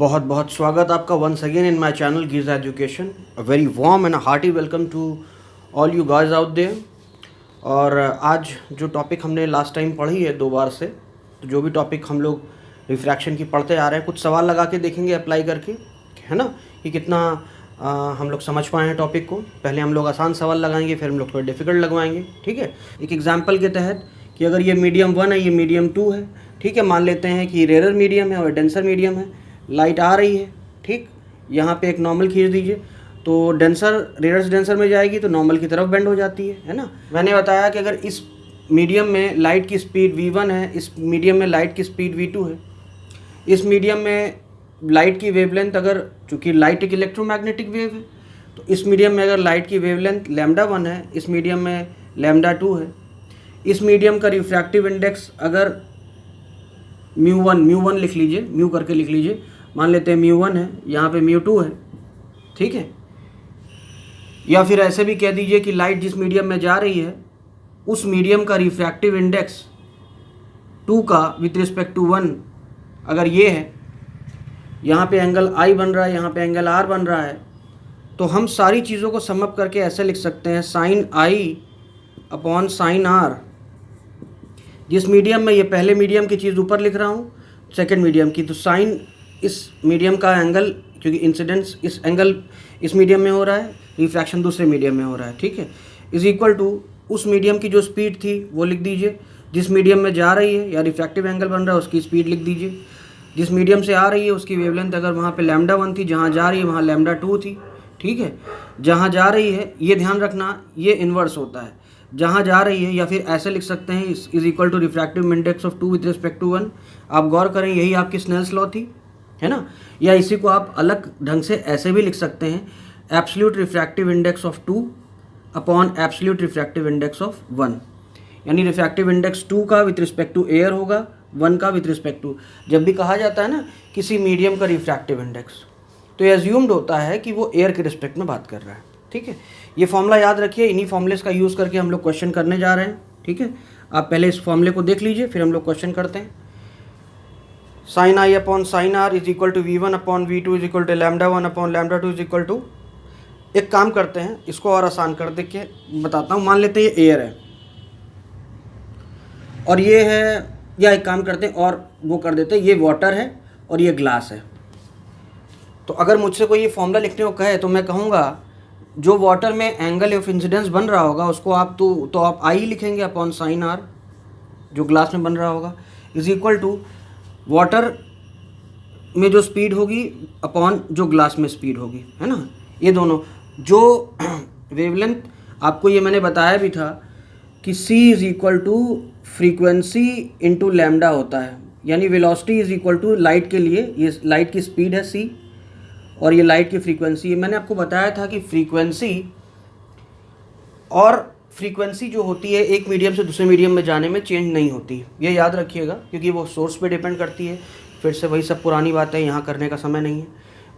बहुत बहुत स्वागत आपका once again in my channel Giza education. A very warm and hearty welcome to all you guys out there. और आज जो टॉपिक हमने लास्ट टाइम पढ़ी है 2 बार से, तो जो भी टॉपिक हम लोग रिफ्रैक्शन की पढ़ते आ रहे हैं, कुछ सवाल लगा के देखेंगे अप्लाई करके, है ना, कि कितना हम लोग समझ पाए हैं टॉपिक को। पहले हम लोग आसान सवाल लगाएंगे, फिर हम लोग थोड़ा डिफ़िकल्ट लगवाएंगे, ठीक है। एक एग्जाम्पल के तहत कि अगर ये मीडियम 1 है, ये मीडियम 2 है, ठीक है। मान लेते हैं कि रेयर मीडियम है और डेंसर मीडियम है। लाइट आ रही है, ठीक, यहाँ पे एक नॉर्मल खींच दीजिए, तो डेंसर रेयर से डेंसर में जाएगी तो नॉर्मल की तरफ बेंड हो जाती है ना। मैंने बताया कि अगर इस मीडियम में लाइट की स्पीड v1 है, इस मीडियम में लाइट की स्पीड v2 है, इस मीडियम में लाइट की वेवलेंथ, अगर चूँकि लाइट एक इलेक्ट्रोमैग्नेटिक वेव है, तो इस मीडियम में अगर लाइट की वेवलेंथ λ1 है, इस मीडियम में λ2 है, इस मीडियम का रिफ्रैक्टिव इंडेक्स अगर μ1 लिख लीजिए, म्यू करके लिख लीजिए, मान लेते हैं μ1 है, यहाँ पे μ2 है, ठीक है। या फिर ऐसे भी कह दीजिए कि लाइट जिस मीडियम में जा रही है उस मीडियम का रिफ्रैक्टिव इंडेक्स 2 का विथ रिस्पेक्ट टू 1 अगर ये है, यहाँ पे एंगल I बन रहा है, यहाँ पे एंगल R बन रहा है, तो हम सारी चीज़ों को सम अप करके ऐसे लिख सकते हैं sine I upon sine R। जिस मीडियम में, ये पहले मीडियम की चीज़ ऊपर लिख रहा हूँ, सेकंड मीडियम की, तो साइन इस मीडियम का एंगल, क्योंकि इंसिडेंस इस एंगल इस मीडियम में हो रहा है, रिफ्रैक्शन दूसरे मीडियम में हो रहा है, ठीक है, इज इक्वल टू उस मीडियम की जो स्पीड थी वो लिख दीजिए, जिस मीडियम में जा रही है या रिफ्रैक्टिव एंगल बन रहा है उसकी स्पीड लिख दीजिए, जिस मीडियम से आ रही है उसकी वेवलेंथ, अगर वहाँ पे λ1 थी, जहाँ जा रही है वहाँ λ2 थी, ठीक है। जहाँ जा रही है, ये ध्यान रखना, ये इन्वर्स होता है, जहाँ जा रही है, या फिर ऐसे लिख सकते हैं is equal to refractive index of 2 with respect to 1। आप गौर करें, यही आपकी स्नेल्स लॉ थी, है ना। या इसी को आप अलग ढंग से ऐसे भी लिख सकते हैं, absolute refractive index of 2 upon absolute refractive index of 1, यानी रिफ्रैक्टिव इंडेक्स 2 का विथ रिस्पेक्ट टू एयर होगा, 1 का विथ रिस्पेक्ट टू, जब भी कहा जाता है ना किसी मीडियम का रिफ्रैक्टिव इंडेक्स, तो ये एज्यूम्ड होता है कि वो एयर के रिस्पेक्ट में बात कर रहा है, ठीक है। ये फॉर्मूला याद रखिए, इन्हीं फॉर्मूलेस का यूज़ करके हम लोग क्वेश्चन करने जा रहे हैं, ठीक है। आप पहले इस फॉर्मूले को देख लीजिए, फिर हम लोग क्वेश्चन करते हैं। Sine I upon sine R is equal to v1 upon v2 is equal to λ1 upon λ2 is equal to, एक काम करते हैं, इसको और आसान कर दे के बताता हूँ। मान लेते हैं ये एयर है और ये है, या एक काम करते हैं और वो कर देते हैं, ये वाटर है और ये ग्लास है। तो अगर मुझसे कोई ये फॉर्मूला लिखने को कहे तो मैं कहूँगा जो वाटर में एंगल ऑफ इंसिडेंस बन रहा होगा उसको आप तो आप I लिखेंगे अपॉन साइन R, जो ग्लास में बन रहा होगा, इज इक्वल टू वाटर में जो स्पीड होगी अपॉन जो ग्लास में स्पीड होगी, है ना। ये दोनों जो वेवलेंथ, आपको ये मैंने बताया भी था कि c is equal to frequency into lambda होता है, यानी velocity is equal to light के लिए, ये लाइट की स्पीड है c और ये लाइट की फ्रीक्वेंसी है। मैंने आपको बताया था कि फ्रीक्वेंसी जो होती है एक मीडियम से दूसरे मीडियम में जाने में चेंज नहीं होती, ये याद रखिएगा, क्योंकि वो सोर्स पे डिपेंड करती है। फिर से वही सब पुरानी बातें यहाँ करने का समय नहीं है।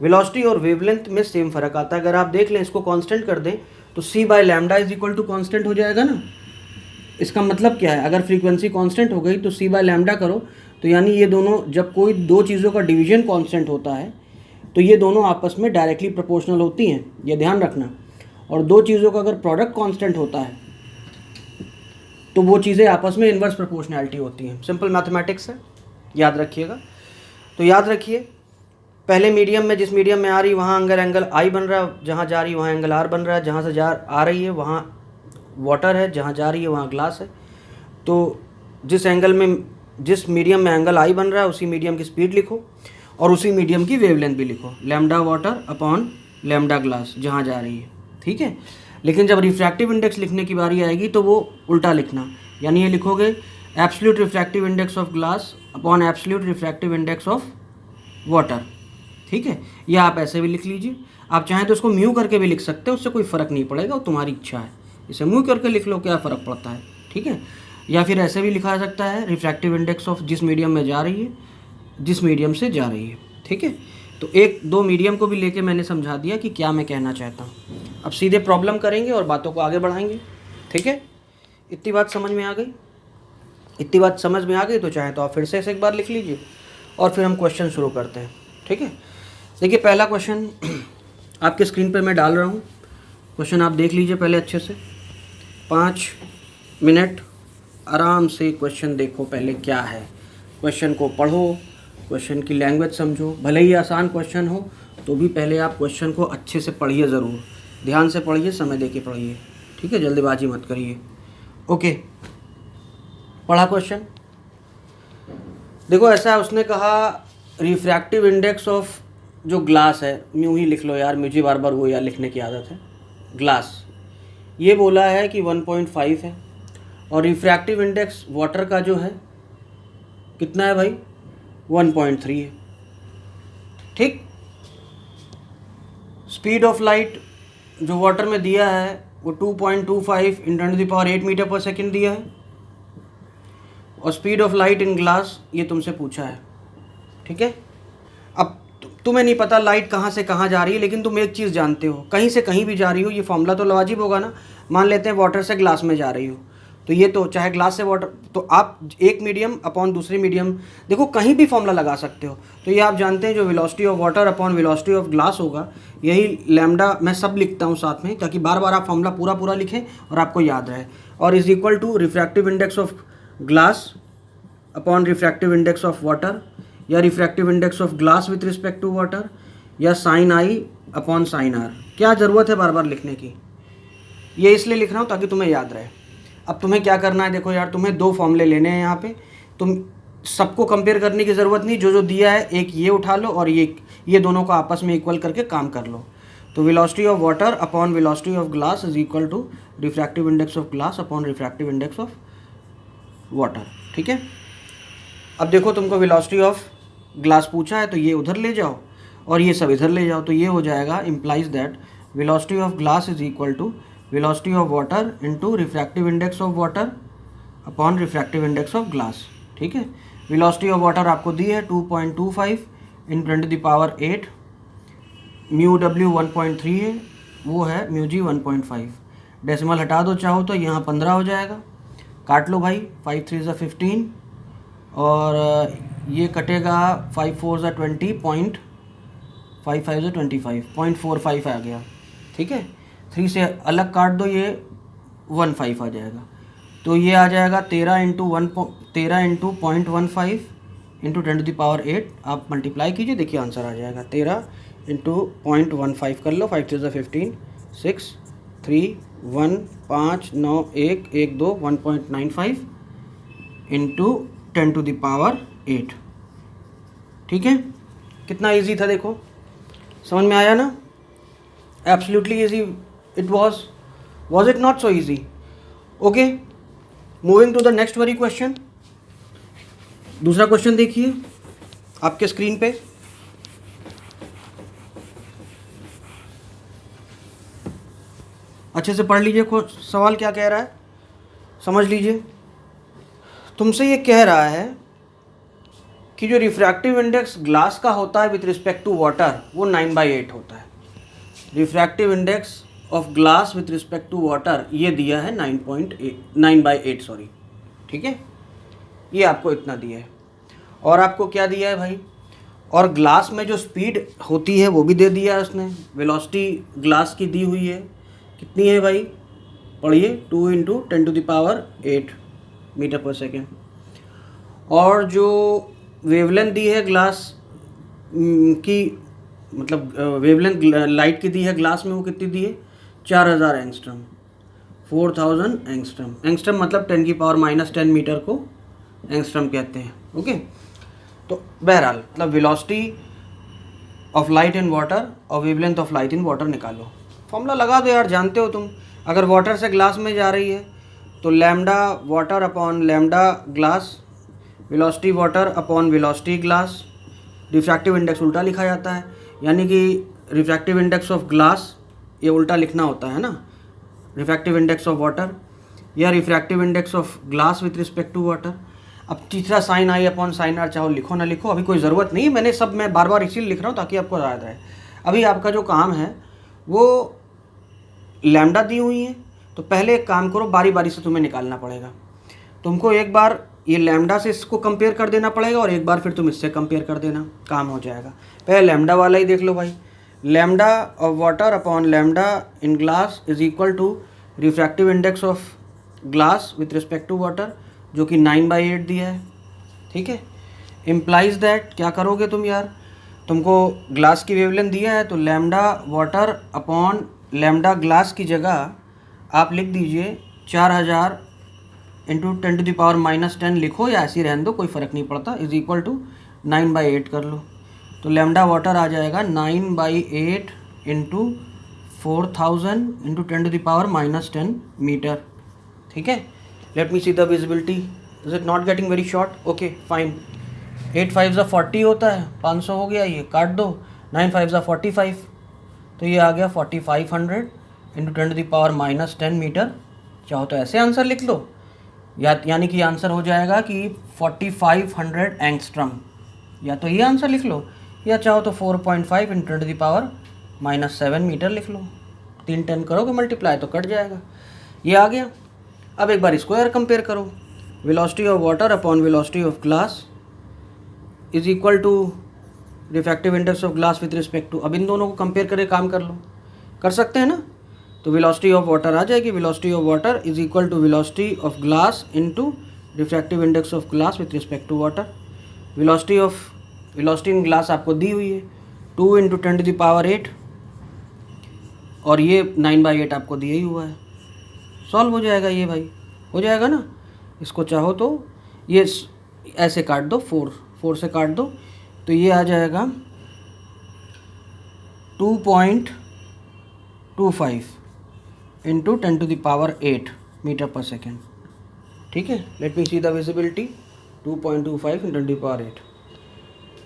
वेलोसिटी और वेवलेंथ में सेम फ़र्क आता है। अगर आप देख लें, इसको कांस्टेंट कर दें तो c by lambda is equal to constant हो जाएगा ना। इसका मतलब क्या है, अगर फ्रीक्वेंसी कांस्टेंट हो गई तो c बाय लैम्डा करो, तो यानी ये दोनों, जब कोई दो चीज़ों का डिवीजन कांस्टेंट होता है तो ये दोनों आपस में डायरेक्टली प्रोपोर्शनल होती हैं, ये ध्यान रखना। और दो चीज़ों का अगर प्रोडक्ट कांस्टेंट होता है तो वो चीज़ें आपस में इन्वर्स प्रोपोर्शनैलिटी होती हैं। सिंपल मैथमेटिक्स है, याद रखिएगा। तो याद रखिए, पहले मीडियम में, जिस मीडियम में आ रही वहाँ एंगल I बन रहा है, जहाँ जा रही है वहाँ एंगल R बन रहा है, जहाँ से आ रही है वहाँ वाटर है, जहाँ जा रही है वहाँ ग्लास है। तो जिस एंगल में, जिस मीडियम में एंगल I बन रहा है उसी मीडियम की स्पीड लिखो और उसी मीडियम की वेवलेंथ भी लिखो, lambda water upon lambda glass, जहाँ जा रही है, ठीक है। लेकिन जब रिफ्रैक्टिव इंडेक्स लिखने की बारी आएगी तो वो उल्टा लिखना, यानी ये लिखोगे absolute refractive index of glass upon absolute refractive index of water, ठीक है। या आप ऐसे भी लिख लीजिए, आप चाहें तो उसको म्यू करके भी लिख सकते हैं, उससे कोई फ़र्क नहीं पड़ेगा, वो तुम्हारी इच्छा है। इसे म्यू करके लिख लो, क्या फ़र्क पड़ता है, ठीक है। या फिर ऐसे भी लिखा जा सकता है, रिफ्रैक्टिव इंडेक्स ऑफ जिस मीडियम में जा रही है, जिस मीडियम से जा रही है, ठीक है। तो एक दो मीडियम को भी लेके मैंने समझा दिया कि क्या मैं कहना चाहता हूँ। अब सीधे प्रॉब्लम करेंगे और बातों को आगे बढ़ाएंगे, ठीक है। इतनी बात समझ में आ गई? इतनी बात समझ में आ गई तो चाहे तो आप फिर से एक बार लिख लीजिए और फिर हम क्वेश्चन शुरू करते हैं, ठीक है। देखिए पहला क्वेश्चन आपके स्क्रीन पे मैं डाल रहा हूँ। क्वेश्चन आप देख लीजिए पहले अच्छे से, 5 मिनट आराम से क्वेश्चन देखो पहले क्या है, क्वेश्चन को पढ़ो, क्वेश्चन की लैंग्वेज समझो। भले ही आसान क्वेश्चन हो तो भी पहले आप क्वेश्चन को अच्छे से पढ़िए, ज़रूर ध्यान से पढ़िए, समय दे के पढ़िए, ठीक है, जल्दबाजी मत करिए। ओके, पढ़ा क्वेश्चन। देखो ऐसा है, उसने कहा रिफ्रैक्टिव इंडेक्स ऑफ जो ग्लास है, यूँ ही लिख लो यार, मुझे बार बार वो यार लिखने की आदत है, ग्लास, ये बोला है कि 1.5 है, और रिफ्रैक्टिव इंडेक्स वाटर का जो है कितना है भाई, 1.3 है, ठीक। स्पीड ऑफ लाइट जो वाटर में दिया है वो 2.25 × 10⁸ मीटर पर सेकेंड दिया है, और speed of light in glass ये तुमसे पूछा है, ठीक है। अब तुम्हें नहीं पता लाइट कहाँ से कहाँ जा रही है, लेकिन तुम एक चीज़ जानते हो, कहीं से कहीं भी जा रही हो, ये फॉर्मूला तो वाजिब होगा ना। मान लेते हैं वाटर से ग्लास में जा रही हो, तो ये तो चाहे ग्लास से वाटर, तो आप एक मीडियम अपॉन दूसरी मीडियम, देखो कहीं भी फॉर्मूला लगा सकते हो। तो ये आप जानते हैं जो velocity of water upon velocity of glass होगा, यही लैम्डा, मैं सब लिखता हूँ साथ में ताकि बार बार आप फॉर्मूला पूरा पूरा लिखें और आपको याद रहे, और is equal to refractive index of glass upon refractive index of water, या refractive index of glass with respect to water, या sine I upon sine R. क्या ज़रूरत है बार बार लिखने की, ये इसलिए लिख रहा हूँ ताकि तुम्हें याद रहे। अब तुम्हें क्या करना है, देखो यार, तुम्हें 2 फॉर्मूले लेने हैं यहाँ पे, तुम सबको कंपेयर करने की ज़रूरत नहीं, जो जो दिया है एक ये उठा लो और ये दोनों को आपस में इक्वल करके काम कर लो। तो velocity of water upon velocity of glass is equal to refractive index of glass upon refractive index of water, ठीक है। अब देखो तुमको वेलोसिटी ऑफ ग्लास पूछा है, तो ये उधर ले जाओ और ये सब इधर ले जाओ, तो ये हो जाएगा, implies that velocity of glass is equal to velocity of water into refractive index of water upon refractive index of glass, ठीक है। वेलोसिटी ऑफ वाटर आपको दी है 2.25 × 10⁸, म्यू डब्ल्यू 1.3 है, वो है म्यू जी 1.5। डेसिमल हटा दो चाहो तो, यहाँ 15 हो जाएगा, काट लो भाई, 5 3 = 15, और ये कटेगा 5 4 = 20, 5 5 = 25, 0.45 आ गया, ठीक है। 3 से अलग काट दो, ये 15 आ जाएगा, तो ये आ जाएगा 13 × 0.15 × 10⁸, आप मल्टीप्लाई कीजिए, देखिए आंसर आ जाएगा 13 × 0.15 कर लो, 5 3 = 15, 6 3 1 5 9 1 1 2 1.95 × 10⁸, ठीक है। कितना इजी था देखो, समझ में आया ना, absolutely easy it was it not so easy? Okay, moving to the next very question। दूसरा क्वेश्चन देखिए आपके स्क्रीन पे, अच्छे से पढ़ लीजिए, सवाल क्या कह रहा है समझ लीजिए। तुमसे ये कह रहा है कि जो रिफ्रैक्टिव इंडेक्स ग्लास का होता है विथ रिस्पेक्ट टू वाटर, वो 9/8 होता है। Refractive index of glass with respect to water ये दिया है 9/8 सॉरी, ठीक है, ये आपको इतना दिया है। और आपको क्या दिया है भाई, और ग्लास में जो स्पीड होती है वो भी दे दिया है उसने, वेलोसिटी ग्लास की दी हुई है, कितनी है भाई, पढ़िए, 2 × 10⁸ मीटर पर सेकेंड। और जो वेवलेंथ दी है ग्लास की, मतलब वेवलेंथ लाइट की दी है ग्लास में, वो कितनी दी है, 4000 एंगस्ट्रम, 4000 एंगस्ट्रम। एंगस्ट्रम मतलब 10⁻−10 मीटर को एंगस्ट्रम कहते हैं, ओके। तो बहरहाल मतलब velocity of light in water और wavelength of light in water निकालो, फॉर्मूला लगा दो यार, जानते हो तुम। अगर वाटर से ग्लास में जा रही है तो lambda water upon lambda glass, velocity water upon velocity glass, refractive index उल्टा लिखा जाता है, यानी कि रिफ्रैक्टिव इंडेक्स ऑफ ग्लास ये उल्टा लिखना होता है ना, रिफ्रैक्टिव इंडेक्स ऑफ वाटर, या refractive index of glass with respect to water. अब तीसरा sine I upon sine R, चाहो लिखो ना लिखो, अभी कोई ज़रूरत नहीं, मैं बार बार इसीलिए लिख रहा हूँ ताकि आपको याद रहे। अभी आपका जो काम है वो लैम्डा दी हुई है, तो पहले एक काम करो, बारी बारी से तुम्हें निकालना पड़ेगा। तुमको एक बार ये लैम्डा से इसको कंपेयर कर देना पड़ेगा और एक बार फिर तुम इससे कंपेयर कर देना, काम हो जाएगा। पहले लैम्डा वाला ही देख लो भाई। Lambda of water upon lambda in glass is equal to refractive index of glass with respect to water, जो कि 9/8 दिया है, ठीक है। इम्प्लाइज दैट, क्या करोगे तुम यार, तुमको ग्लास की वेवलेंथ दिया है तो lambda water upon lambda glass की जगह आप लिख दीजिए 4000 इंटू 10⁻⁻10 लिखो या ऐसे ही रहने दो, कोई फ़र्क नहीं पड़ता, इज इक्वल टू 9/8 कर लो। तो लैम्डा वाटर आ जाएगा 9/8 इंटू 4000 इंटू 10⁻⁻10 मीटर, ठीक है। Let me see the visibility, is it not getting very short, okay fine. 8 5 40 होता है, 500 हो गया, ये काट दो, 9 5 45, तो ये आ गया 4500 इंटू 10⁻⁻10 मीटर। चाहो तो ऐसे आंसर लिख लो, यानी कि आंसर हो जाएगा कि 4500 एंगस्ट्रम, या तो ये आंसर लिख लो, या चाहो तो 4.5 इंटू 10⁻⁻7 मीटर लिख लो। 3 10 करोगे मल्टीप्लाई तो कट जाएगा, ये आ गया। अब एक बार इसको यार कंपेयर करो, velocity of water upon velocity of glass is equal to refractive index of glass with respect to, अब इन दोनों को कंपेयर करके काम कर लो, कर सकते हैं ना। तो वेलोसिटी ऑफ वाटर आ जाएगी, velocity of water is equal to velocity of glass into refractive index of glass with respect to water. Velocity in glass आपको दी हुई है 2 इंटू 10⁸, और ये 9/8 आपको दिया ही हुआ है, सॉल्व हो जाएगा ये भाई, हो जाएगा ना। इसको चाहो तो ये ऐसे काट दो, 4 से काट दो, तो ये आ जाएगा 2.25 इंटू 10⁸ मीटर पर सेकेंड, ठीक है। Let me see the visibility, 2.25 into 10⁸।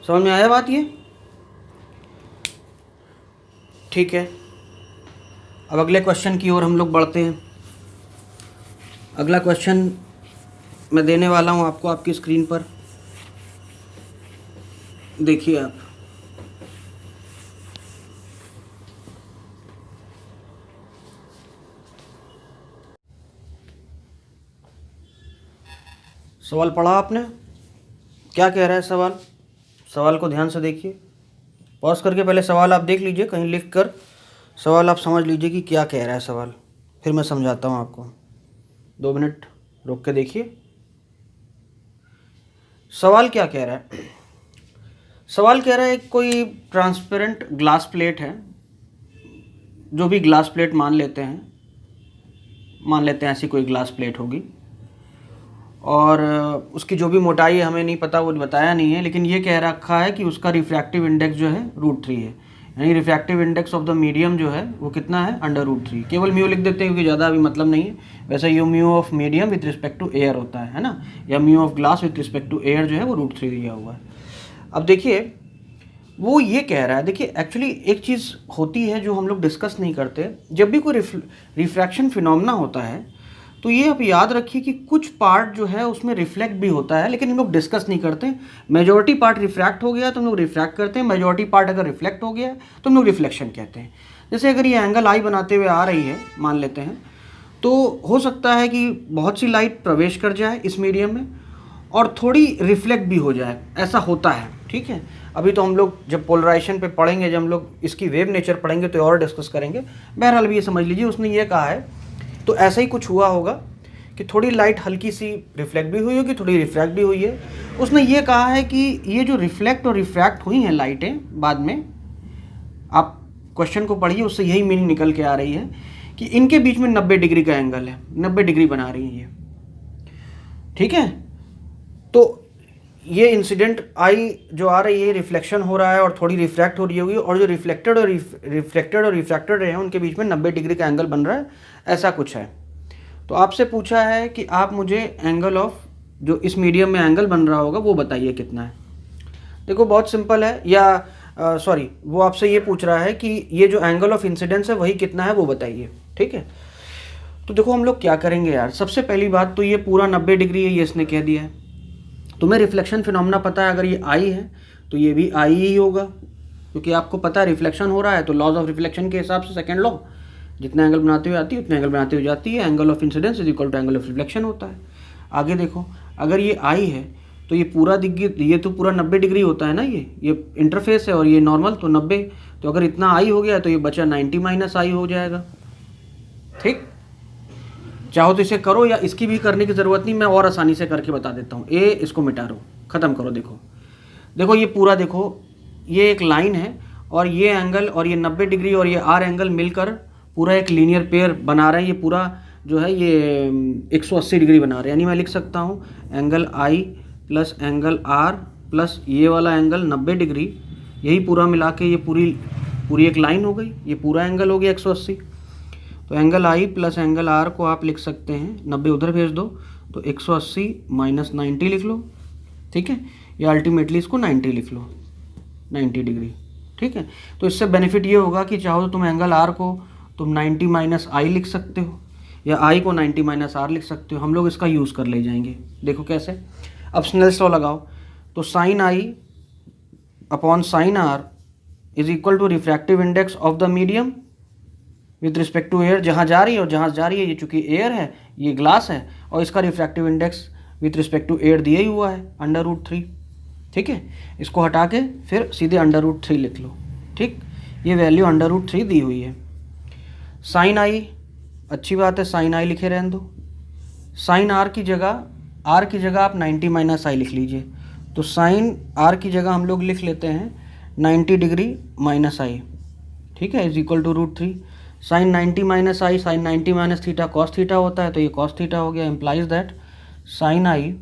समझ में आया बात ये, ठीक है। अब अगले क्वेश्चन की ओर हम लोग बढ़ते हैं। अगला क्वेश्चन मैं देने वाला हूँ आपको आपकी स्क्रीन पर, देखिए आप। सवाल पढ़ा आपने, क्या कह रहा है सवाल, सवाल को ध्यान से देखिए, पॉज करके पहले सवाल आप देख लीजिए, कहीं लिख कर सवाल आप समझ लीजिए कि क्या कह रहा है सवाल, फिर मैं समझाता हूँ आपको। 2 मिनट रुक के देखिए सवाल क्या कह रहा है। सवाल कह रहा है कोई ट्रांसपेरेंट ग्लास प्लेट है, जो भी ग्लास प्लेट मान लेते हैं ऐसी कोई ग्लास प्लेट होगी, और उसकी जो भी मोटाई है हमें नहीं पता, वो बताया नहीं है, लेकिन ये कह रखा है कि उसका रिफ्रैक्टिव इंडेक्स जो है √3 है, यानी refractive index of the medium जो है वो कितना है, √3। केवल म्यू लिख देते हैं क्योंकि ज़्यादा अभी मतलब नहीं है, वैसे ये mu of medium with respect to air होता है ना, या mu of glass with respect to air जो है वो √3 दिया हुआ है। अब देखिए वो ये कह रहा है, देखिए एक्चुअली एक चीज़ होती है जो हम लोग डिस्कस नहीं करते, जब भी कोई रिफ्रैक्शन फिनोमेना होता है तो ये आप याद रखिए कि कुछ पार्ट जो है उसमें रिफ्लेक्ट भी होता है, लेकिन हम लोग डिस्कस नहीं करते। मेजॉरिटी पार्ट रिफ्रैक्ट हो गया तो हम लोग रिफ्रैक्ट करते हैं, मेजॉरिटी पार्ट अगर रिफ्लेक्ट हो गया तो हम लोग रिफ्लेक्शन कहते हैं। जैसे अगर ये एंगल आई बनाते हुए आ रही है मान लेते हैं, तो हो सकता है कि बहुत सी लाइट प्रवेश कर जाए इस मीडियम में और थोड़ी रिफ्लेक्ट भी हो जाए, ऐसा होता है, ठीक है। अभी तो हम लोग जब पोलराइजेशन पे पढ़ेंगे, जब हम लोग इसकी वेव नेचर पढ़ेंगे तो और डिस्कस करेंगे। बहरहाल अभी ये समझ लीजिए उसने ये कहा है, तो ऐसा ही कुछ हुआ होगा कि थोड़ी लाइट हल्की सी रिफ्लेक्ट भी हुई होगी, थोड़ी रिफ्रैक्ट भी हुई है। उसने ये कहा है कि ये जो रिफ्लेक्ट और रिफ्रैक्ट हुई हैं लाइटें बाद में, आप क्वेश्चन को पढ़िए, उससे यही मीनिंग निकल के आ रही है कि इनके बीच में 90 डिग्री का एंगल है, 90 डिग्री बना रही है ये, ठीक है। तो ये इंसिडेंट आई जो आ रही है, रिफ्लेक्शन हो रहा है और थोड़ी रिफ्रैक्ट हो रही होगी, और जो रिफ्लेक्टेड और रिफ्रैक्टेड रहे हैं उनके बीच में 90 डिग्री का एंगल बन रहा है, ऐसा कुछ है। तो आपसे पूछा है कि आप मुझे एंगल ऑफ जो इस मीडियम में एंगल बन रहा होगा वो बताइए कितना है। देखो बहुत सिंपल है, या वो आपसे ये पूछ रहा है कि ये जो एंगल ऑफ इंसिडेंस है वही कितना है वो बताइए, ठीक है। तो देखो हम लोग क्या करेंगे यार, सबसे पहली बात तो ये पूरा 90 डिग्री है, ये इसने कह दिया है। तुम्हें रिफ्लेक्शन फिनोमेना पता है, अगर ये आई है तो ये भी आई ही होगा, क्योंकि आपको पता है रिफ्लेक्शन हो रहा है, तो लॉज ऑफ रिफ्लेक्शन के हिसाब से सेकंड लॉ, जितना एंगल बनाते हुए आती है उतना एंगल बनाते हुए जाती है, angle of incidence is equal to angle of reflection होता है। आगे देखो, अगर ये आई है तो ये पूरा डिग्री, ये तो पूरा 90 डिग्री होता है ना, ये इंटरफेस है और ये नॉर्मल तो 90, तो अगर इतना आई हो गया तो ये बचा 90 माइनस आई हो जाएगा। ठीक, चाहो तो इसे करो या इसकी भी करने की ज़रूरत नहीं, मैं और आसानी से करके बता देता हूँ। ए इसको मिटा दो, ख़त्म करो। देखो ये पूरा, देखो ये एक लाइन है और ये एंगल और ये 90 डिग्री और ये आर एंगल मिलकर पूरा एक लीनियर पेयर बना रहे हैं। ये पूरा जो है ये 180 डिग्री बना रहे हैं। यानी मैं लिख सकता हूँ angle I plus angle R plus ये वाला एंगल 90 डिग्री, यही पूरा मिला के ये पूरी एक लाइन हो गई। ये पूरा एंगल हो गया 180। तो angle I plus angle R को आप लिख सकते हैं, 90 उधर भेज दो तो 180 माइनस 90 लिख लो। ठीक है, या अल्टीमेटली इसको 90 लिख लो, 90 डिग्री। ठीक है, तो इससे बेनिफिट ये होगा कि चाहो तो तुम एंगल आर को तुम 90 माइनस आई लिख सकते हो या आई को 90 माइनस आर लिख सकते हो। हम लोग इसका यूज़ कर ले जाएंगे। देखो कैसे, अब स्नेल्स लॉ लगाओ। तो sine I upon sine R is equal to refractive index of the medium with respect to air, जहाँ जा रही है और जहाँ जा रही है, ये चूँकि एयर है, ये ग्लास है, और इसका refractive index with respect to air दिया ही हुआ है √3। ठीक है, इसको हटा के फिर सीधे √3 लिख लो। ठीक, ये वैल्यू √3 दी हुई है। साइन आई, अच्छी बात है, साइन आई लिखे रहने दो। साइन आर की जगह आप 90 माइनस आई लिख लीजिए। तो साइन आर की जगह हम लोग लिख लेते हैं 90 डिग्री माइनस आई। ठीक है, is equal to √3। Sine 90 minus I, sine 90 minus theta cos theta होता है, तो ये कॉस थीटा हो गया। Implies that sine I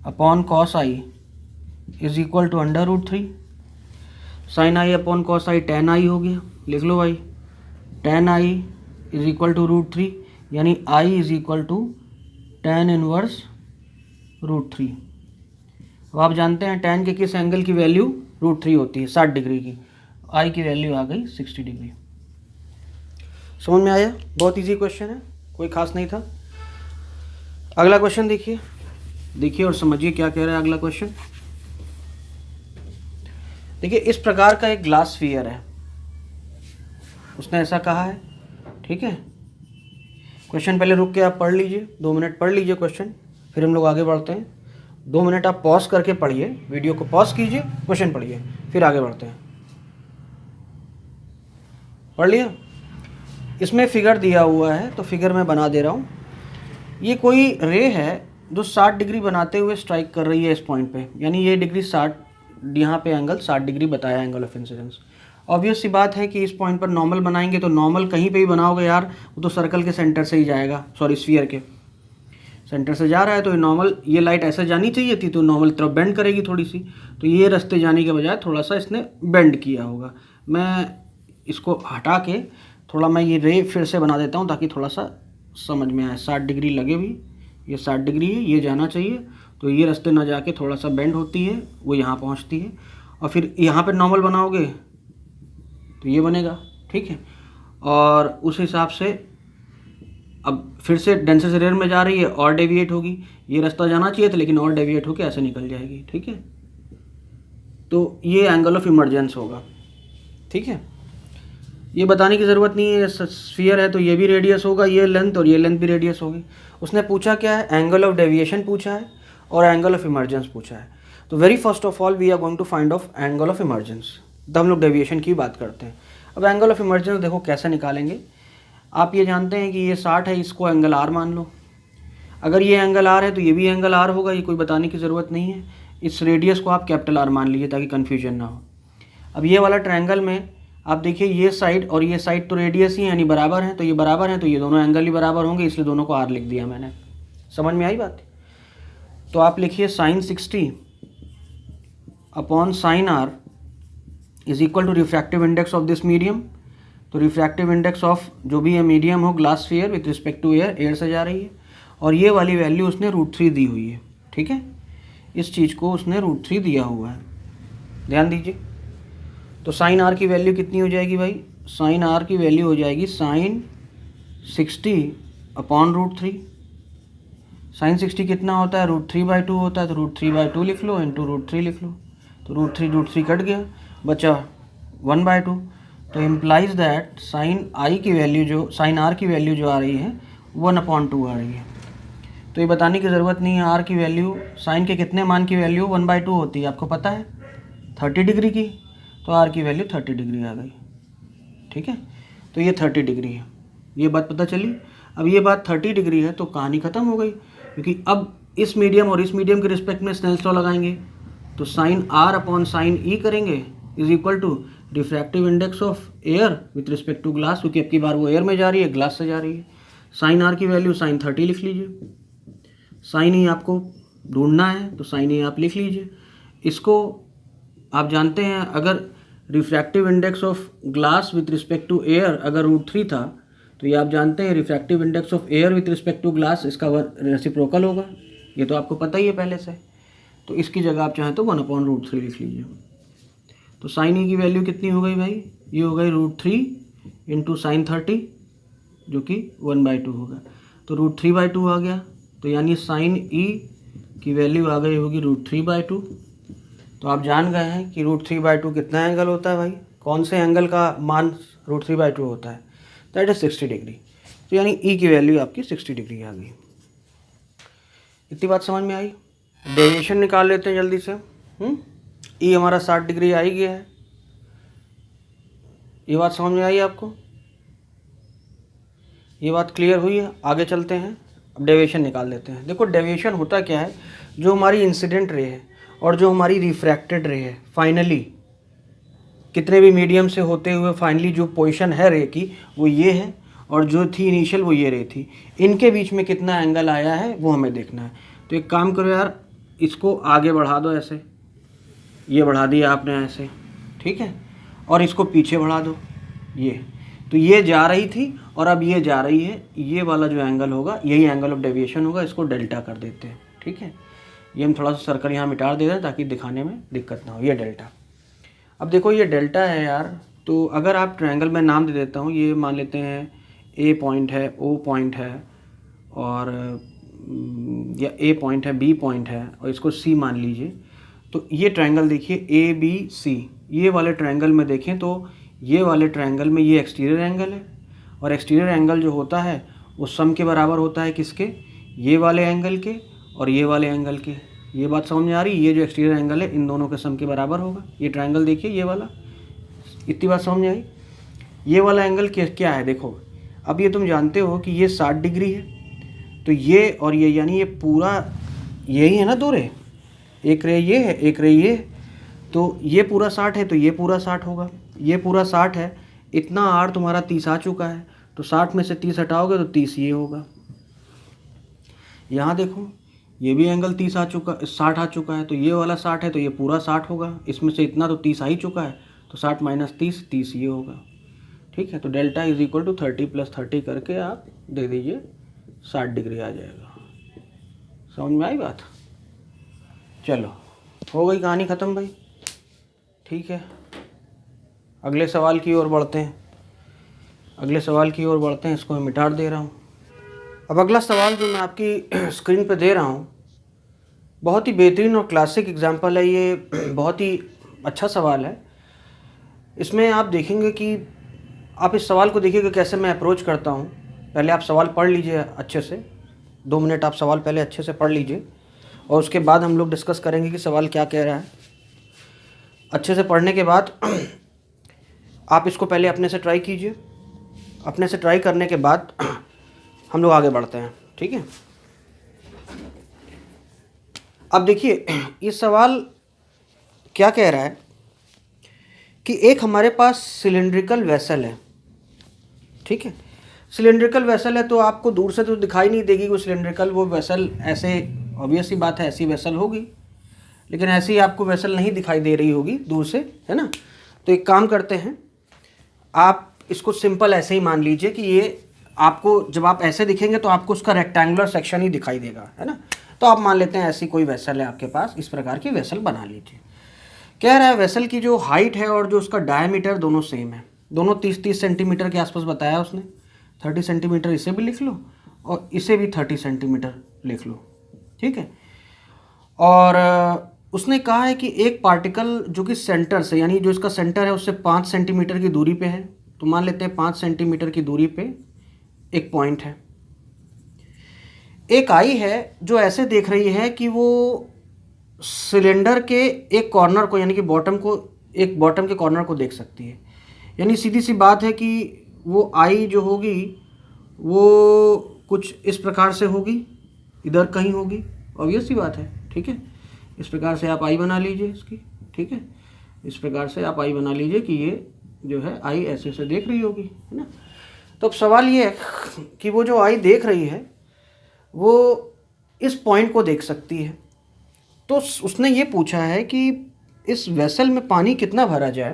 upon cos I is equal to √3। Sine I upon cos I tan I हो गया, लिख लो भाई, tan I is equal to √3, यानी I is equal to tan inverse √3। अब आप जानते हैं टेन के किस एंगल की वैल्यू √3 होती है, 60 डिग्री की। आई की वैल्यू आ गई 60 डिग्री। समझ में आया? बहुत इजी क्वेश्चन है, कोई खास नहीं था। अगला क्वेश्चन देखिए और समझिए क्या कह रहा है अगला क्वेश्चन। देखिए, इस प्रकार का एक ग्लास स्फीयर है, उसने ऐसा कहा है। ठीक है, क्वेश्चन पहले रुक के आप पढ़ लीजिए, 2 मिनट पढ़ लीजिए क्वेश्चन, फिर हम लोग आगे बढ़ते हैं। 2 मिनट आप पॉज करके पढ़िए, वीडियो को पॉज कीजिए, क्वेश्चन पढ़िए, फिर आगे बढ़ते हैं। पढ़ लिया? इसमें फिगर दिया हुआ है, तो फिगर मैं बना दे रहा हूँ। ये कोई रे है जो 60 डिग्री बनाते हुए स्ट्राइक कर रही है इस पॉइंट पे, यानी ये डिग्री 60, यहाँ पे एंगल 60 डिग्री बताया एंगल ऑफ इंसिडेंस। ऑब्वियस सी बात है कि इस पॉइंट पर नॉर्मल बनाएंगे, तो नॉर्मल कहीं पे भी बनाओगे यार, वो तो सर्कल के सेंटर से ही जाएगा, सॉरी स्फीयर के सेंटर से जा रहा है, तो ये नॉर्मल, ये लाइट ऐसे जानी चाहिए थी, तो नॉर्मल तरफ बेंड करेगी थोड़ी सी, तो ये रास्ते जाने के बजाय थोड़ा सा इसने बेंड किया होगा। मैं इसको हटा के थोड़ा मैं ये रे फिर से बना देता हूँ ताकि थोड़ा सा समझ में आए। 60 डिग्री लगे भी, ये 60 डिग्री है, ये जाना चाहिए, तो ये रास्ते ना जाके थोड़ा सा बेंड होती है, वो यहाँ पहुँचती है, और फिर यहाँ पे नॉर्मल बनाओगे तो ये बनेगा। ठीक है, और उस हिसाब से अब फिर से डेंसर से रेयर में जा रही है और डेविएट होगी, ये रास्ता जाना चाहिए था लेकिन और डेविएट होकर ऐसे निकल जाएगी। ठीक है, तो ये एंगल ऑफ इमर्जेंस होगा। ठीक है, ये बताने की ज़रूरत नहीं है, स्फीयर है तो ये भी रेडियस होगा, ये लेंथ और ये लेंथ भी रेडियस होगी। उसने पूछा क्या है, एंगल ऑफ डेविएशन पूछा है और एंगल ऑफ इमर्जेंस पूछा है। तो very first of all we are going to find of angle of emergence, तब हम लोग डेविएशन की बात करते हैं। अब एंगल ऑफ इमर्जेंस देखो कैसे निकालेंगे। आप ये जानते हैं कि ये 60 है, इसको एंगल आर मान लो। अगर ये एंगल आर है तो ये भी एंगल आर होगा, ये कोई बताने की ज़रूरत नहीं है। इस रेडियस को आप कैपिटल आर मान लीजिए ताकि कन्फ्यूजन ना हो। अब ये वाला ट्रायंगल में आप देखिए, ये साइड और ये साइड तो रेडियस ही यानी बराबर हैं, तो ये बराबर हैं, तो ये दोनों एंगल ही बराबर होंगे, इसलिए दोनों को आर लिख दिया मैंने। समझ में आई बात? तो आप लिखिए sine 60 upon sine R is equal to refractive index of this medium. तो रिफ्रैक्टिव इंडेक्स ऑफ जो भी ये मीडियम हो, glass sphere with respect to air, air से जा रही है, और ये वाली वैल्यू उसने √3 दी हुई है। ठीक है, इस चीज़ को उसने √3 दिया हुआ है, ध्यान दीजिए। तो साइन आर की वैल्यू कितनी हो जाएगी भाई? साइन आर की वैल्यू हो जाएगी साइन 60 अपॉन √3। साइन 60 कितना होता है? √3/2 होता है, तो √3/2 लिख लो, इंटू √3 लिख लो, तो √3 कट गया, बचा 1/2। तो इम्प्लाइज दैट साइन आई की वैल्यू जो, साइन आर की वैल्यू जो आ रही है 1/2 आ रही है। तो ये बताने की ज़रूरत नहीं है आर की वैल्यू, साइन के कितने मान की वैल्यू 1/2 होती है, आपको पता है 30 डिग्री की, तो आर की वैल्यू 30 डिग्री आ गई। ठीक है, तो ये 30 डिग्री है, ये बात पता चली। अब ये बात 30 डिग्री है तो कहानी ख़त्म हो गई, क्योंकि अब इस मीडियम और इस मीडियम के रिस्पेक्ट में स्नेल्स लॉ लगाएंगे, तो sine R upon sine E करेंगे is equal to refractive index of air with respect to glass, क्योंकि अब की बार वो एयर में जा रही है, ग्लास से जा रही है। साइन आर की वैल्यू साइन 30 लिख लीजिए, साइन ई आपको ढूंढना है तो साइन ई आप लिख लीजिए। इसको आप जानते हैं, अगर refractive index of glass with respect to air अगर √3 था, तो ये आप जानते हैं refractive index of air with respect to glass इसका रेसिप्रोकल होगा, ये तो आपको पता ही है पहले से। तो इसकी जगह आप चाहें तो 1/√3 लिख लीजिए। तो साइन ई की वैल्यू कितनी हो गई भाई, ये हो गई √3 इंटू साइन 30 जो कि 1/2 होगा, तो √3/2 आ गया, तो यानी साइन ई की वैल्यू आ गई होगी √3/2। तो आप जान गए हैं कि √3/2 कितना एंगल होता है भाई, कौन से एंगल का मान √3/2 होता है, दैट इज 60 डिग्री। तो यानी ई की वैल्यू आपकी 60 डिग्री आ गई। इतनी बात समझ में आई। डेविएशन निकाल लेते हैं जल्दी से। ई हमारा 60 डिग्री आ ही गया है, ये बात समझ में आई आपको, ये बात क्लियर हुई है। आगे चलते हैं, अब डेविएशन निकाल लेते हैं। देखो डेविएशन होता क्या है, जो हमारी इंसिडेंट रे है और जो हमारी रिफ्रैक्टेड रे है, फाइनली कितने भी मीडियम से होते हुए फाइनली जो पोजीशन है रे की वो ये है, और जो थी इनिशियल वो ये रे थी, इनके बीच में कितना एंगल आया है वो हमें देखना है। तो एक काम करो यार, इसको आगे बढ़ा दो, ऐसे ये बढ़ा दिया आपने ऐसे, ठीक है, और इसको पीछे बढ़ा दो, ये तो ये जा रही थी और अब ये जा रही है, ये वाला जो एंगल होगा यही एंगल ऑफ डेविएशन होगा, इसको डेल्टा कर देते हैं। ठीक है, ये हम थोड़ा सा सर्कल यहाँ मिटा देते हैं ताकि दिखाने में दिक्कत ना हो, ये डेल्टा। अब देखो ये डेल्टा है यार, तो अगर आप ट्रायंगल में नाम दे देता हूँ, ये मान लेते हैं ए पॉइंट है, ओ पॉइंट है, और या ए पॉइंट है, बी पॉइंट है, और इसको सी मान लीजिए। तो ये ट्रायंगल देखिए ए बी सी, ये वाले ट्रायंगल में देखें तो ये वाले ट्रायंगल में ये एक्सटीरियर एंगल है, और एक्सटीरियर एंगल जो होता है वो सम के बराबर होता है किसके, ये वाले एंगल के और ये वाले एंगल के। ये बात समझ में आ रही है, ये जो एक्सटीरियर एंगल है इन दोनों के सम के बराबर होगा। ये ट्रायंगल देखिए ये वाला, इतनी बात समझ में आई। ये वाला एंगल क्या है देखो, अब ये तुम जानते हो कि ये 60 डिग्री है, तो ये और ये यानी ये पूरा यही है ना, दो रे, एक रे ये है एक रे ये, तो ये पूरा 60 है तो ये पूरा 60 होगा, ये पूरा 60 है, इतना आर तुम्हारा 30 आ चुका है, तो 60 में से 30 हटाओगे तो 30 ये होगा। यहाँ देखो ये भी एंगल 30 आ चुका, 60 आ चुका है, तो ये वाला 60 है तो ये पूरा 60 होगा, इसमें से इतना तो 30 आ ही चुका है, तो 60 माइनस 30, 30 ये होगा। ठीक है, तो डेल्टा इज इक्वल टू 30 + 30 करके आप दे दीजिए, 60 डिग्री आ जाएगा। समझ में आई बात? चलो हो गई कहानी ख़त्म भाई। ठीक है, अगले सवाल की ओर बढ़ते हैं, इसको मैं मिटा दे रहा हूँ। अब अगला सवाल जो मैं आपकी स्क्रीन पे दे रहा हूँ, बहुत ही बेहतरीन और क्लासिक एग्जाम्पल है, ये बहुत ही अच्छा सवाल है। इसमें आप देखेंगे कि आप इस सवाल को देखिएगा कैसे मैं अप्रोच करता हूँ। पहले आप सवाल पढ़ लीजिए अच्छे से, 2 मिनट आप सवाल पहले अच्छे से पढ़ लीजिए, और उसके बाद हम लोग डिस्कस करेंगे कि सवाल क्या कह रहा है। अच्छे से पढ़ने के बाद आप इसको पहले अपने से ट्राई कीजिए, अपने से ट्राई करने के बाद हम लोग आगे बढ़ते हैं। ठीक है, अब देखिए ये सवाल क्या कह रहा है कि एक हमारे पास सिलेंड्रिकल वेसल है। ठीक है, सिलेंड्रिकल वेसल है तो आपको दूर से तो दिखाई नहीं देगी वो सिलेंड्रिकल, वो वेसल ऐसे ऑब्वियस सी बात है ऐसी वेसल होगी, लेकिन ऐसी आपको वेसल नहीं दिखाई दे रही होगी दूर से, है ना। तो एक काम करते हैं, आप इसको सिंपल ऐसे ही मान लीजिए कि ये आपको जब आप ऐसे दिखेंगे तो आपको उसका रेक्टेंगुलर सेक्शन ही दिखाई देगा, है ना। तो आप मान लेते हैं ऐसी कोई वेसल है आपके पास, इस प्रकार की वेसल बना लीजिए। कह रहा है वेसल की जो हाइट है और जो उसका डायमीटर दोनों सेम है, दोनों 30-30 सेंटीमीटर के आसपास बताया उसने। 30 सेंटीमीटर इसे भी लिख लो और इसे भी 30 सेंटीमीटर लिख लो। ठीक है, और उसने कहा है कि एक पार्टिकल जो कि सेंटर से, यानी जो इसका सेंटर है उससे 5 सेंटीमीटर की दूरी पे है, तो मान लेते हैं 5 सेंटीमीटर की दूरी पे एक पॉइंट है। एक आई है जो ऐसे देख रही है कि वो सिलेंडर के एक कॉर्नर को, यानी कि बॉटम के कॉर्नर को देख सकती है। यानी सीधी सी बात है कि वो आई जो होगी वो कुछ इस प्रकार से होगी, इधर कहीं होगी, ऑब्वियस सी बात है, ठीक है। इस प्रकार से आप आई बना लीजिए इसकी, ठीक है। इस प्रकार से आप आई बना लीजिए कि ये जो है आई ऐसे से देख रही होगी, है ना। तो अब सवाल ये है कि वो जो आई देख रही है वो इस पॉइंट को देख सकती है। तो उसने ये पूछा है कि इस वेसल में पानी कितना भरा जाए।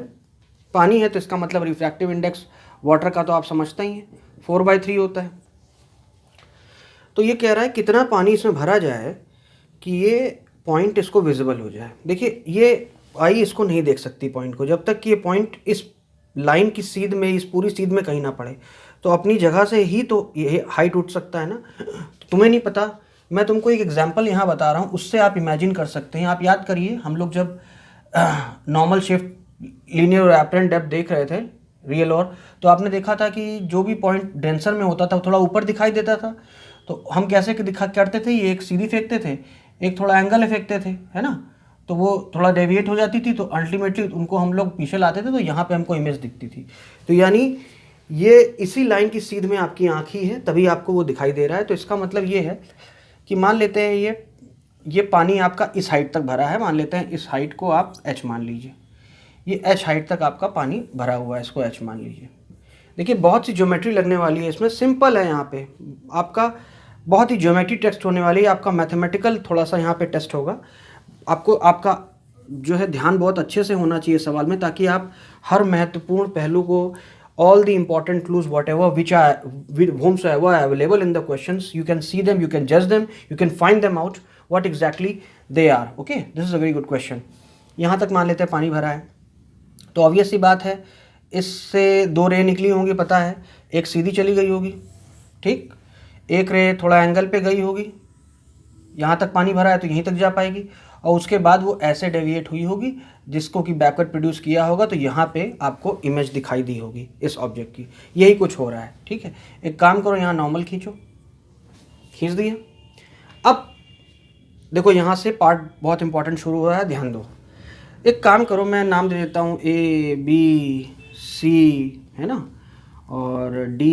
पानी है तो इसका मतलब रिफ्रैक्टिव इंडेक्स वाटर का तो आप समझते ही हैं, 4/3 होता है। तो ये कह रहा है कितना पानी इसमें भरा जाए कि ये पॉइंट इसको विजिबल हो जाए। देखिए ये आई इसको नहीं देख सकती पॉइंट को, जब तक कि ये पॉइंट इस लाइन की सीध में, इस पूरी सीध में कहीं ना पड़े। तो अपनी जगह से ही तो ये हाइट उठ सकता है ना। तो तुम्हें नहीं पता, मैं तुमको एक एग्जांपल यहाँ बता रहा हूँ, उससे आप इमेजिन कर सकते हैं। आप याद करिए, हम लोग जब नॉर्मल शिफ्ट, लीनियर और एपरेंट डेप्थ देख रहे थे रियल और, तो आपने देखा था कि जो भी पॉइंट डेंसर में होता था वो थोड़ा ऊपर दिखाई देता था। तो हम कैसे करते थे, ये एक सीधी फेंकते थे, एक थोड़ा एंगल फेंकते थे, है ना। तो वो थोड़ा डेविएट हो जाती थी, तो अल्टीमेटली उनको हम लोग पीछे लाते थे, तो यहाँ पे हमको इमेज दिखती थी। तो यानी ये इसी लाइन की सीध में आपकी आँख ही है, तभी आपको वो दिखाई दे रहा है। तो इसका मतलब ये है कि मान लेते हैं ये पानी आपका इस हाइट तक भरा है, मान लेते हैं इस हाइट को आप h मान लीजिए, ये h हाइट तक आपका पानी भरा हुआ है, इसको h मान लीजिए। देखिए बहुत सी ज्योमेट्री लगने वाली है इसमें, सिंपल है, यहाँ पे आपका बहुत ही ज्योमेट्री टेस्ट होने वाली है, आपका मैथमेटिकल थोड़ा सा यहाँ पे टेस्ट होगा। आपको आपका जो है ध्यान बहुत अच्छे से होना चाहिए सवाल में, ताकि आप हर महत्वपूर्ण पहलू को, all the important clues whatever which are whomsoever are available in the questions, you can see them, you can judge them, you can find them out what exactly they are. Okay, this is a very good question. यहाँ तक मान लेते हैं पानी भरा है, तो obvious सी बात है इससे दो रे निकली होंगी, पता है, एक सीधी चली गई होगी, ठीक, एक रे थोड़ा एंगल पे गई होगी, यहाँ तक पानी भरा है तो यहीं तक जा पाएगी, और उसके बाद वो ऐसे डेविएट हुई होगी जिसको कि बैकवर्ड प्रोड्यूस किया होगा, तो यहाँ पे आपको इमेज दिखाई दी होगी इस ऑब्जेक्ट की। यही कुछ हो रहा है, ठीक है। एक काम करो, यहाँ नॉर्मल खींचो, खींच दिया। अब देखो यहाँ से पार्ट बहुत इंपॉर्टेंट शुरू हो रहा है, ध्यान दो। एक काम करो, मैं नाम दे देता हूँ ABC, है ना, और D।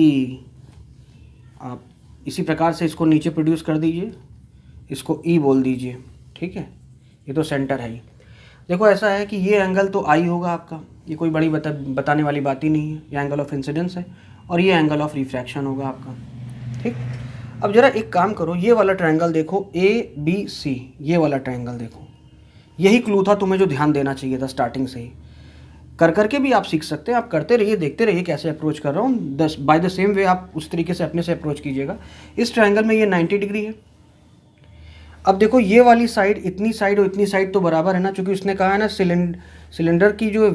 आप इसी प्रकार से इसको नीचे प्रोड्यूस कर दीजिए, इसको E बोल दीजिए, ठीक है। ये तो सेंटर है ही। देखो ऐसा है कि ये एंगल तो आई होगा आपका, ये कोई बड़ी बताने वाली बात ही नहीं है, ये एंगल ऑफ इंसिडेंस है, और ये एंगल ऑफ रिफ्रैक्शन होगा आपका, ठीक। अब जरा एक काम करो, ये वाला ट्रायंगल देखो, ABC, ये वाला ट्रायंगल देखो, यही क्लू था तुम्हें जो ध्यान देना चाहिए था स्टार्टिंग से ही। कर करके भी आप सीख सकते हैं, आप करते रहिए, देखते रहिए कैसे अप्रोच कर रहा हूँ, बाय द सेम वे आप उस तरीके से अपने से अप्रोच कीजिएगा। इस ट्रायंगल में ये 90 डिग्री है। अब देखो ये वाली साइड, इतनी साइड और इतनी साइड तो बराबर है ना, क्योंकि उसने कहा है ना सिलेंडर की जो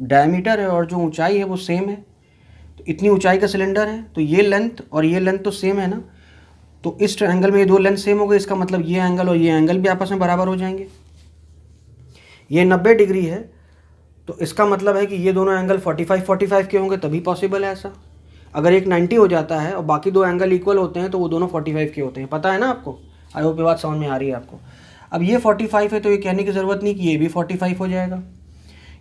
डायमीटर है और जो ऊंचाई है वो सेम है। तो इतनी ऊंचाई का सिलेंडर है, तो ये लेंथ और ये लेंथ तो सेम है ना। तो इस ट्रायंगल में ये दो लेंथ सेम हो गए, इसका मतलब ये एंगल और ये एंगल भी आपस में बराबर हो जाएंगे। ये 90 डिग्री है, तो इसका मतलब है कि ये दोनों एंगल 45 के होंगे, तभी पॉसिबल है ऐसा। अगर एक 90 हो जाता है और बाकी दो एंगल इक्वल होते हैं तो वो दोनों 45 के होते हैं, पता है ना आपको। आई होप ये बात समझ में आ रही है आपको। अब ये 45 है तो ये कहने की ज़रूरत नहीं कि ये भी 45 हो जाएगा,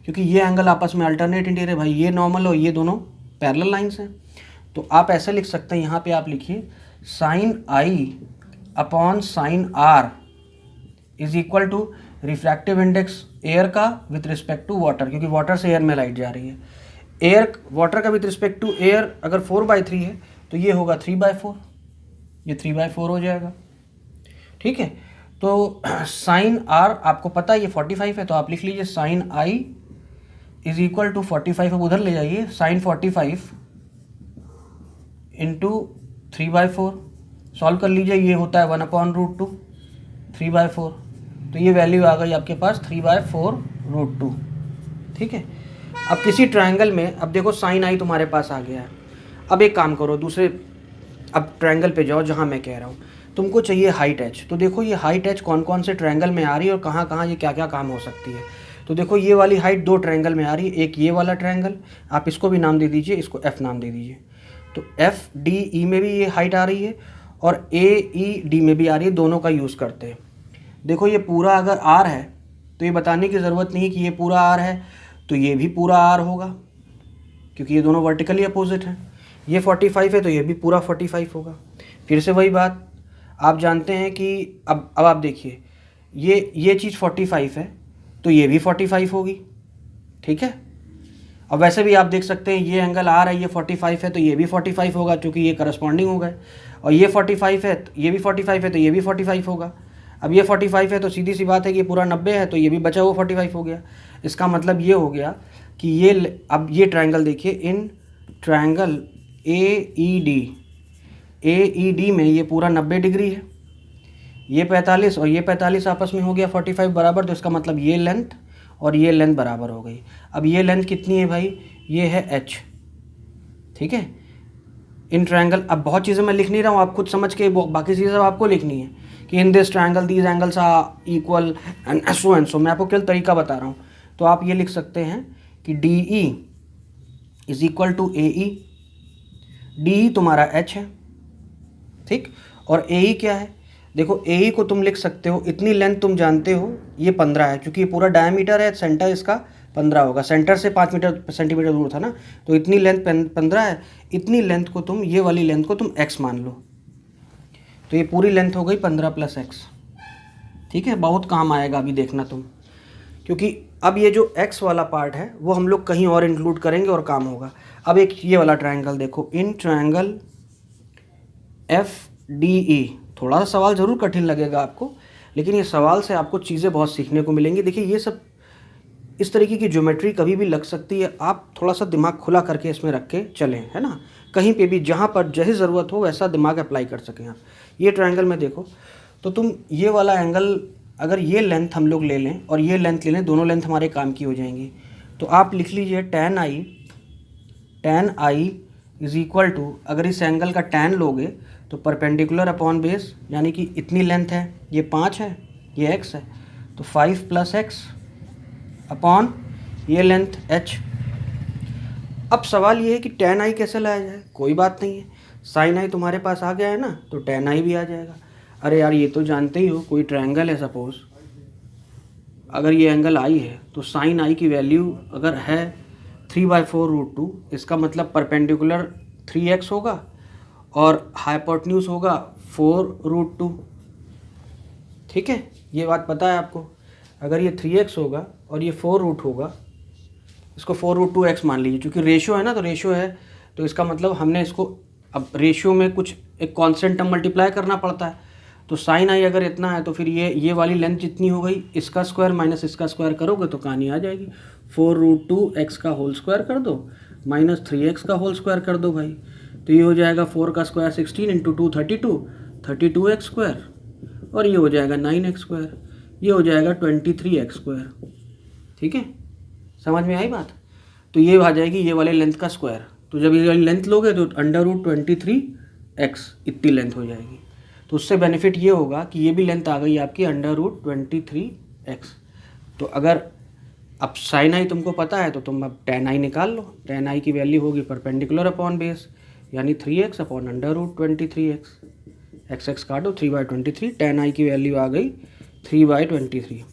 क्योंकि ये एंगल आपस में अल्टरनेट इंटीरियर है भाई, ये नॉर्मल और ये दोनों पैरेलल लाइंस हैं। तो आप ऐसे लिख सकते हैं, यहाँ पे आप लिखिए sine I upon sine R is equal to refractive index air का विथ रिस्पेक्ट टू वाटर, क्योंकि वाटर से एयर में लाइट जा रही है। एयर वाटर का विथ रिस्पेक्ट टू एयर अगर 4/3 है तो ये होगा 3/4, ये 3/4 हो जाएगा, ठीक है। तो साइन आर आपको पता है ये 45 है, तो आप लिख लीजिए sine I is equal to 45, अब उधर ले जाइए, साइन 45 इंटू 3/4 सॉल्व कर लीजिए, ये होता है 1/√2 3/4, तो ये वैल्यू आ गई आपके पास 3/4√2, ठीक है। अब किसी ट्रायंगल में, अब देखो साइन आई तुम्हारे पास आ गया है। अब एक काम करो, अब ट्रायंगल पे जाओ जहाँ मैं कह रहा हूँ। तुमको चाहिए हाइट एच, तो देखो ये हाइट एच कौन कौन से ट्रायंगल में आ रही है और कहाँ कहाँ ये क्या क्या काम हो सकती है। तो देखो ये वाली हाइट दो ट्रायंगल में आ रही है, एक ये वाला ट्रायंगल, आप इसको भी नाम दे दीजिए, इसको एफ नाम दे दीजिए। तो एफ डी ई में भी ये हाइट आ रही है, और AED में भी आ रही है, दोनों का यूज़ करते हैं। देखो ये पूरा अगर R है तो ये बताने की ज़रूरत नहीं कि ये पूरा R है तो ये भी पूरा R होगा, क्योंकि ये दोनों वर्टिकली अपोजिट हैं। ये 45 है तो ये भी पूरा 45 होगा। फिर से वही बात, आप जानते हैं कि अब आप देखिए ये चीज़ 45 है तो ये भी 45 होगी, ठीक है। अब वैसे भी आप देख सकते हैं ये एंगल R है, ये 45 है तो ये भी 45 होगा, क्योंकि ये करस्पॉन्डिंग हो गए। और ये 45 है तो ये भी 45 है तो ये भी 45 होगा। अब ये 45 है तो सीधी सी बात है कि ये पूरा 90 है तो ये भी बचा हुआ 45 हो गया। इसका मतलब ये हो गया कि ये अब ये ट्रायंगल देखिए, इन ट्रायंगल AED में ये पूरा 90 डिग्री है, ये 45 और ये 45 आपस में हो गया 45 बराबर। तो इसका मतलब ये लेंथ और ये लेंथ बराबर हो गई। अब ये लेंथ कितनी है भाई, ये है h, ठीक है। इन ट्रायंगल, अब बहुत चीज़ें मैं लिख नहीं रहा हूँ, आप खुद समझ के बाकी चीज़ें आपको लिखनी है कि in this triangle these angles are equal and so. मैं आपको केवल तरीका बता रहा हूँ। तो आप ये लिख सकते हैं कि DE is equal to AE। DE तुम्हारा h है, ठीक, और AE क्या है, देखो AE को तुम लिख सकते हो, इतनी लेंथ तुम जानते हो ये 15 है, क्योंकि ये पूरा डायमीटर है, सेंटर इसका 15 होगा, सेंटर से 5 सेंटीमीटर दूर था ना, तो इतनी लेंथ 15 है। इतनी लेंथ को तुम, ये वाली लेंथ को तुम x मान लो, तो ये पूरी लेंथ हो गई 15 + x, ठीक है। बहुत काम आएगा अभी देखना तुम, क्योंकि अब ये जो x वाला पार्ट है वो हम लोग कहीं और इंक्लूड करेंगे और काम होगा। अब एक ये वाला ट्रायंगल देखो, इन ट्रायंगल FDE, थोड़ा सा सवाल ज़रूर कठिन लगेगा आपको, लेकिन ये सवाल से आपको चीज़ें बहुत सीखने को मिलेंगी। देखिए ये सब इस तरीके की ज्योमेट्री कभी भी लग सकती है, आप थोड़ा सा दिमाग खुला करके इसमें रख के चलें, है ना। कहीं पे भी जहाँ पर जैसी ज़रूरत हो वैसा दिमाग अप्लाई कर सकें आप। ये ट्रायंगल में देखो तो तुम ये वाला एंगल, अगर ये लेंथ हम लोग ले लें और ये लेंथ ले लें, दोनों लेंथ हमारे काम की हो जाएंगी। तो आप लिख लीजिए tan I is equal to, अगर इस एंगल का tan लोगे तो परपेंडिकुलर अपॉन बेस, यानी कि इतनी लेंथ है, ये 5 है, ये x है, तो 5 + x अपॉन ये लेंथ h। अब सवाल ये है कि tan I कैसे लाया जाए। कोई बात नहीं है, sin I तुम्हारे पास आ गया है ना, तो tan I भी आ जाएगा। अरे यार ये तो जानते ही हो, कोई ट्रायंगल है सपोज, अगर ये एंगल I है तो sin I की वैल्यू अगर है 3/4√2, इसका मतलब परपेंडिकुलर 3x होगा और हाइपोटेन्यूज होगा 4√2, ठीक है। ये बात पता है आपको। अगर ये 3x होगा और ये 4 होगा, इसको 4√2x मान लीजिए, क्योंकि रेशियो है ना, तो रेशियो है तो इसका मतलब हमने इसको, अब रेशियो में कुछ एक कांस्टेंट टर्म मल्टीप्लाई करना पड़ता है। तो sin I अगर इतना है तो फिर ये वाली लेंथ जितनी हो गई, इसका स्क्वायर माइनस इसका स्क्वायर करोगे तो कहानी आ जाएगी। 4√2x का होल स्क्वायर कर दो माइनस 3x का होल स्क्वायर कर दो भाई, तो ये हो जाएगा 4 का स्क्वायर 16 × 2 32x स्क्वायर, और ये हो जाएगा 9x स्क्वायर, ये हो जाएगा 23x स्क्वायर, ठीक है। समझ में आई बात। तो ये आ जाएगी ये वाले लेंथ का स्क्वायर। तो जब ये वाली लेंथ लोगे तो √23x इतनी लेंथ हो जाएगी। तो उससे बेनिफिट ये होगा कि ये भी लेंथ आ गई आपकी √23x। तो अगर अब sin I तुमको पता है तो तुम अब tan I निकाल लो। tan I की वैल्यू होगी परपेंडिकुलर अपॉन बेस, यानी 3x अपॉन √23x, x काटो 3/23, tan I की वैल्यू आ गई 3/23।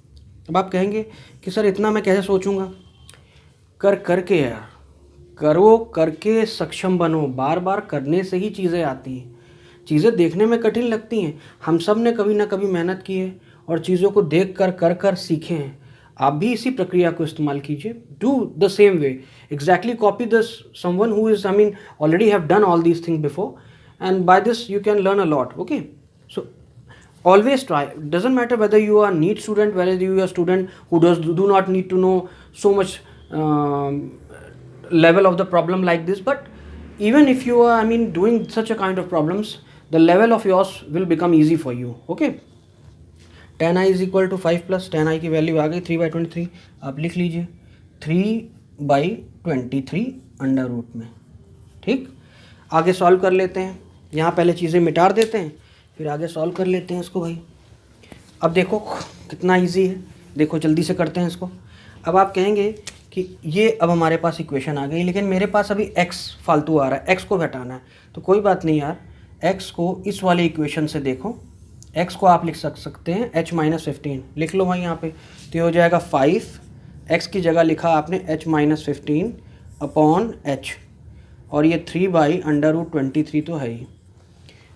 अब आप कहेंगे कि सर इतना मैं कैसे सोचूंगा, करके यार, करो करके सक्षम बनो। बार बार करने से ही चीज़ें आती हैं। चीज़ें देखने में कठिन लगती हैं, हम सब ने कभी ना कभी मेहनत की है और चीज़ों को देख कर सीखे हैं। आप भी इसी प्रक्रिया को इस्तेमाल कीजिए। Do the same way, exactly copy this someone who is already have done all these thing before, and by this you can learn a lot. Okay, so always try. It doesn't matter whether you are a NEET student, whether you are a student who do not need to know so much level of the problem like this, but even if you are doing such a kind of problems, the level of yours will become easy for you. Okay, tan I is equal to 5 plus tan I की value आ गई 3/23. आप लिख लीजिए 3/23 under root में. ठीक, आगे solve कर लेते हैं. यहाँ पहले चीज़ें मिटा देते हैं, फिर आगे सॉल्व कर लेते हैं इसको भाई. अब देखो कितना इजी है, देखो जल्दी से करते हैं इसको. अब आप कहेंगे कि ये अब हमारे पास इक्वेशन आ गई, लेकिन मेरे पास अभी x फालतू आ रहा है, x को हटाना है. तो कोई बात नहीं यार, x को इस वाले इक्वेशन से देखो, x को आप लिख सकते हैं h माइनस 15, लिख लो भाई यहाँ पे। तो ये हो जाएगा 5, x की जगह लिखा आपने h माइनस 15 अपॉन h, और ये 3/√23 तो है ही।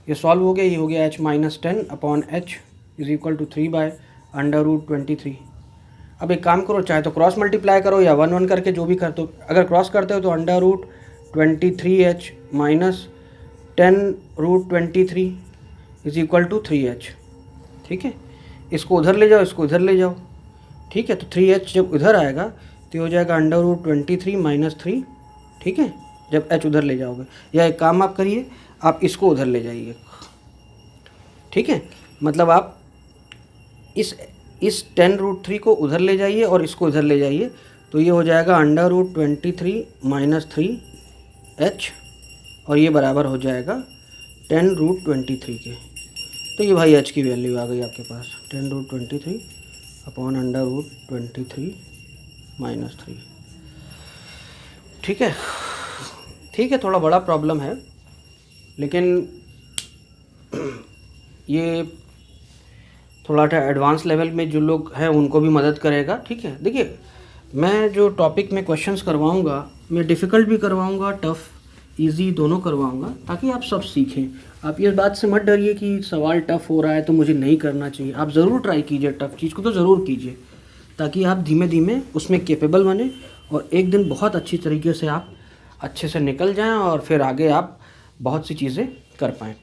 ये सॉल्व हो गया, ये हो गया h minus 10 upon h is equal to 3/√23। अब एक काम करो, चाहे तो क्रॉस मल्टीप्लाई करो या 1 1 करके जो भी कर दो। अगर क्रॉस करते हो तो √23h minus 10√23 is equal to 3h। ठीक है, इसको उधर ले जाओ, इसको उधर ले जाओ। ठीक है, तो 3h जब उधर आएगा तो हो जाएगा √23 माइनस 3। ठीक है, जब h उधर ले जाओगे, या एक काम आप करिए, आप इसको उधर ले जाइए। ठीक है, मतलब आप इस 10√3 को उधर ले जाइए और इसको इधर ले जाइए, तो ये हो जाएगा √23 माइनस 3h, और ये बराबर हो जाएगा 10√23 के। तो ये भाई h की वैल्यू आ गई आपके पास, 10√23 अपॉन √23 माइनस 3। ठीक है, ठीक है, थोड़ा बड़ा प्रॉब्लम है, लेकिन ये थोड़ा एडवांस लेवल में जो लोग हैं उनको भी मदद करेगा। ठीक है, देखिए मैं जो टॉपिक में क्वेश्चंस करवाऊंगा, मैं डिफ़िकल्ट भी करवाऊंगा, टफ़ इजी दोनों करवाऊंगा, ताकि आप सब सीखें। आप इस बात से मत डरिए कि सवाल टफ़ हो रहा है तो मुझे नहीं करना चाहिए। आप ज़रूर ट्राई कीजिए, टफ़ चीज़ को तो ज़रूर कीजिए, ताकि आप धीमे धीमे उसमें कैपेबल बने और एक दिन बहुत अच्छी तरीके से आप अच्छे से निकल जाएं और फिर आगे आप बहुत सी चीज़ें कर पाएँ।